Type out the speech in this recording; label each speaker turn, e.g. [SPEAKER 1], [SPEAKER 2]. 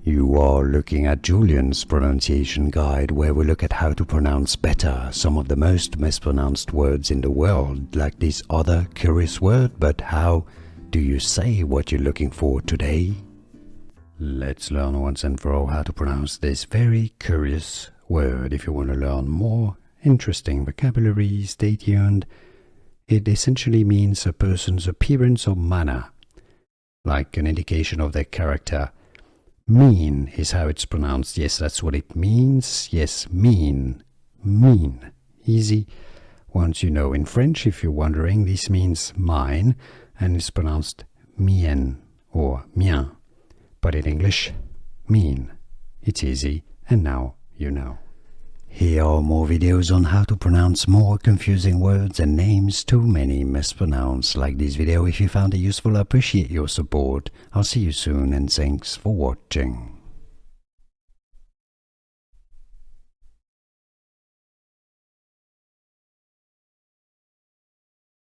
[SPEAKER 1] You are looking at Julian's pronunciation guide, where we look at how to pronounce better some of the most mispronounced words in the world, like this other curious word. But how do you say what you're looking for today? Let's learn once and for all how to pronounce this very curious word. If you want to learn more interesting vocabulary, stay tuned. It essentially means a person's appearance or manner, like an indication of their character. Mean is how it's pronounced. Yes, that's what it means. Yes, mean. Mean. Easy. Once you know in French, if you're wondering, this means mine, and it's pronounced mien or mien. But in English, mean. It's easy, and now you know. Here are more videos on how to pronounce more confusing words and names too many mispronounced. Like this video if you found it useful. I appreciate your support. I'll see you soon, and thanks for watching.